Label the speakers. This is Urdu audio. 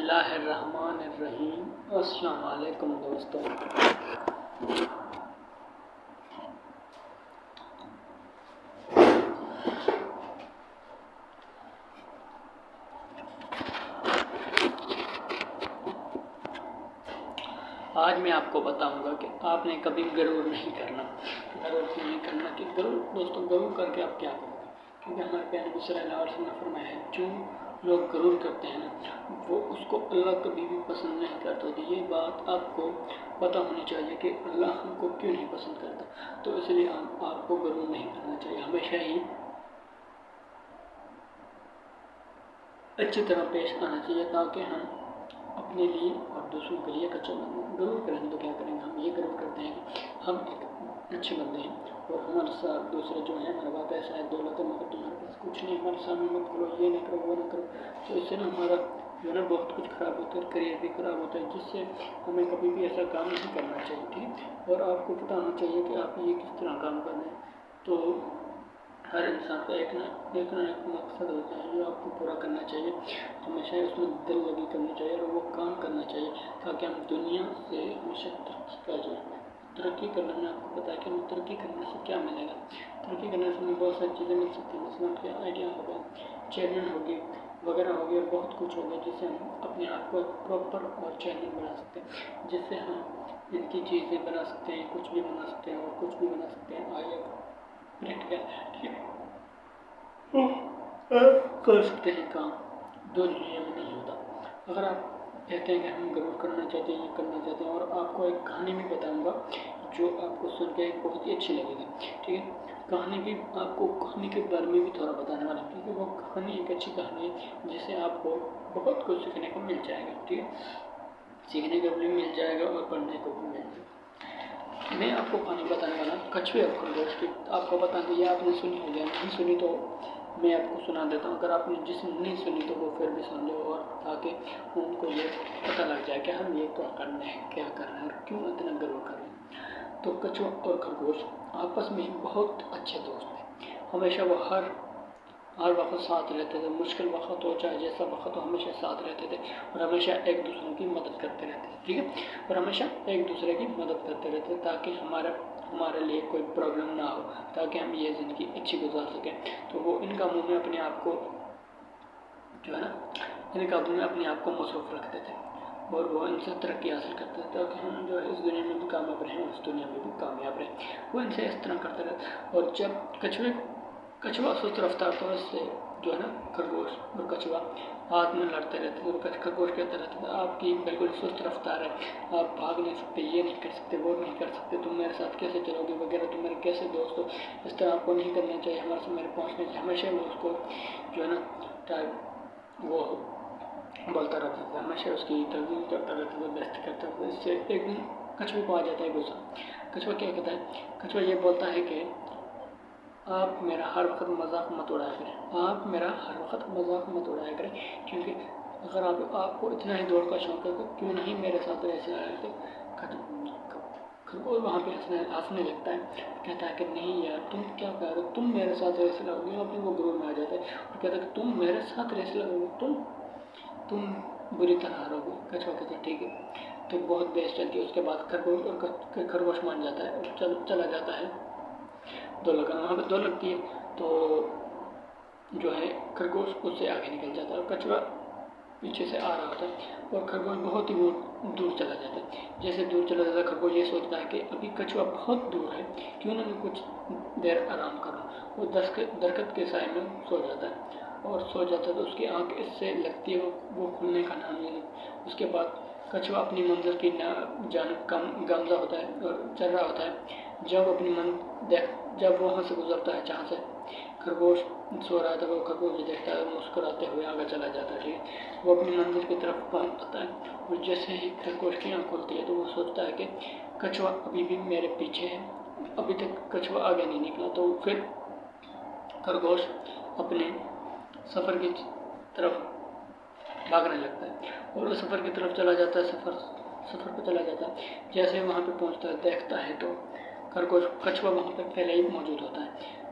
Speaker 1: اللہ الرحمن الرحیم۔ السلام علیکم دوستوں۔ آج میں آپ کو بتاؤں گا کہ آپ نے کبھی غرور نہیں کرنا۔ غرور کیوں نہیں کرنا کہ غرور کر کے آپ کیا کریں گے؟ کیونکہ ہمارے پیارے نبی صلی اللہ علیہ وسلم نے فرمایا ہے جو لوگ غرور کرتے ہیں نا وہ اس کو اللہ کبھی بھی پسند نہیں کرتا۔ تو یہ بات آپ کو پتہ ہونی چاہیے کہ اللہ ہم کو کیوں نہیں پسند کرتا، تو اس لیے آپ کو غرور نہیں کرنا چاہیے، ہمیشہ ہی اچھی طرح پیش آنا چاہیے تاکہ ہم اپنے لیے اور دوسروں کے لیے اچھا بنیں۔ غرور کریں گے تو کیا کریں گے؟ ہم یہ غرور کرتے ہیں کہ ہم ایک اچھے بندے ہیں اور ہمارے ساتھ دوسرے جو ہیں ہمارا بات ایسا ہے، دولت ہے مگر تمہارے پاس کچھ نہیں، ہمارے سامنے مت کرو، یہ نہ کرو، وہ نہ کرو۔ تو اس سے نا ہمارا جو ہے نا بہت کچھ خراب ہوتا ہے اور کریئر بھی خراب ہوتا ہے، جس سے ہمیں کبھی بھی ایسا کام نہیں کرنا چاہیے، ٹھیک؟ اور آپ کو پتہ ہونا چاہیے کہ آپ یہ کس طرح کام کرنا ہے۔ تو ہر انسان کا ایک نہ ایک مقصد ہوتا ہے جو آپ کو پورا کرنا چاہیے، ہمیشہ اس میں دل لگی کرنی چاہیے اور وہ کام کرنا چاہیے تاکہ ہم دنیا سے ہمیشہ ترقی کر جائیں۔ ترقی کرنے میں آپ کو پتہ ہے کہ ہمیں ترقی کرنے سے کیا ملے گا؟ ترقی کرنے سے ہمیں بہت ساری چیزیں مل سکتی ہیں، مثلاً کہ آئیڈیا ہوگا، چیلنج ہوگی وغیرہ ہوگی اور بہت کچھ ہوگا جس سے ہم اپنے آپ کو ایک پراپر اور چیلنج بنا سکتے ہیں، جس سے ہم ان کی چیزیں بنا سکتے ہیں، کچھ بھی بنا سکتے ہیں اور کچھ بھی بنا سکتے ہیں، آئیے کر سکتے ہیں کام دو دنیا میں نہیں ہوتا۔ اگر آپ کہتے ہیں کہ ہم غرور کرنا چاہتے ہیں، یہ کرنا چاہتے ہیں، اور آپ کو ایک کہانی بھی بتاؤں گا جو آپ کو سن کے بہت ہی اچھی لگے گی، ٹھیک ہے؟ کہانی بھی آپ کو کہانی کے بارے میں بھی تھوڑا بتانے والا ہوں کیونکہ وہ کہانی ایک اچھی کہانی ہے جس سے آپ کو بہت کچھ سیکھنے کو مل جائے گا، ٹھیک ہے؟ سیکھنے کو بھی مل جائے گا اور پڑھنے کو بھی مل جائے گا۔ میں آپ کو کہانی بتانے والا ہوں کچھوے اور خرگوش کی۔ آپ کو بتا دیں، یہ آپ نے سنی ہو گیا، نہیں سنی تو میں آپ کو سنا دیتا ہوں، اگر آپ نے جس نے نہیں سنی تو وہ پھر بھی سن لو، اور تاکہ ان کو یہ پتہ لگ جائے کہ ہم یہ کیا کرنا ہے، کیا کرنا ہے اور کیوں اتنا غرور کر رہے ہیں۔ تو کچھوا اور خرگوش آپس میں بہت اچھے دوست ہیں، ہمیشہ وہ ہر وقت ساتھ رہتے تھے، مشکل وقت ہو چاہے جیسا وقت ہو ہمیشہ ساتھ رہتے تھے اور ہمیشہ ایک دوسرے کی مدد کرتے رہتے تھے، ٹھیک ہے؟ اور ہمیشہ ایک دوسرے کی مدد کرتے رہتے تھے تاکہ ہمارے لیے کوئی پرابلم نہ ہو، تاکہ ہم یہ زندگی اچھی گزار سکیں۔ تو وہ ان کاموں میں اپنے آپ کو جو ہے نا ان کاموں میں اپنے آپ کو مصروف رکھتے تھے اور وہ ان سے ترقی حاصل کرتے تھے تاکہ ہم جو ہے اس دنیا میں بھی کامیاب رہیں اور اس دنیا میں بھی کامیاب رہیں۔ وہ ان سے اس طرح کرتے رہتے، اور جب کچھوا سست رفتار تھا، اس سے جو ہے نا خرگوش اور کچھوا ہاتھ میں لڑتے رہتے تھے اور خرگوش کہتے رہتے تھے آپ کی بالکل سست رفتار ہے، آپ بھاگ نہیں سکتے، یہ نہیں کر سکتے، وہ نہیں کر سکتے، تم میرے ساتھ کیسے چلو گے وغیرہ، تم میرے کیسے دوست ہو، اس طرح آپ کو نہیں کرنا چاہیے، ہمارے سے میرے پہنچنے چاہیے۔ ہمیشہ وہ اس کو جو ہے نا وہ بولتا رہتا تھا، ہمیشہ اس کی ترغیب کرتا رہتا تھا، بےعزتی کرتا تھا۔ اس سے ایک دن کچھوے کو آ جاتا ہے غصہ۔ کچھوا کیا کہتا ہے؟ کچھوا یہ بولتا ہے کہ آپ میرا ہر وقت مذاق مت اڑایا کریں، آپ میرا ہر وقت مذاق مت اڑایا کریں، کیونکہ اگر آپ کو اتنا ہی دوڑ کا شوق ہے تو کیوں نہیں میرے ساتھ ایسے آئے تھے۔ خرگوش وہاں پہ ہنسنے لگتا ہے، کہتا ہے کہ نہیں یار تم کیا کہہ رہے ہو، تم میرے ساتھ ریس لگو گے، اپنے وہ غرور میں آ جاتا ہے اور کہتا ہے کہ تم میرے ساتھ ریس لگو گے، تم بری طرح ہارو گے۔ کچھوا کہتا ہے ٹھیک ہے، تو بہت بحث چلتی ہے، اس کے بعد خرگوش مان جاتا ہے اور چلا جاتا ہے دو لگانا، وہاں پہ دو لگتی ہے تو جو ہے خرگوش اس سے آگے نکل جاتا ہے اور کچھوا پیچھے سے آ رہا ہوتا ہے اور خرگوش بہت ہی دور چلا جاتا ہے۔ جیسے دور چلا جاتا ہے خرگوش یہ سوچتا ہے کہ ابھی کچھوا بہت دور ہے، کیوں نہ میں کچھ دیر آرام کروں۔ وہ درخت کے سائے میں سو جاتا ہے اور سو جاتا ہے تو اس کی آنکھ اس سے لگتی ہے، وہ کھلنے کا نام نہیں لیتی۔ اس کے بعد کچھوا اپنی منزل کی جانب گامزن ہوتا ہے اور چل رہا ہوتا ہے، جب وہ وہاں سے گزرتا ہے جہاں سے خرگوش سو رہا تھا، وہ خرگوش دیکھتا ہے اور مسکراتے ہوئے آگے چلا جاتا ہے، ٹھیک ہے؟ وہ اپنی منزل کی طرف پہنچتا ہے اور جیسے ہی خرگوش کی آنکھ کھلتی ہے تو وہ سوچتا ہے کہ کچھوا ابھی بھی میرے پیچھے ہے، ابھی تک کچھوا آگے نہیں نکلا۔ تو پھر خرگوش اپنے سفر کی طرف بھاگنے لگتا ہے اور وہ سفر کی طرف چلا جاتا ہے، سفر پہ چلا جاتا ہے۔ جیسے وہاں پہ پہنچتا ہے دیکھتا ہے تو کچھوا وہاں پہ پہلے ہی موجود ہوتا ہے۔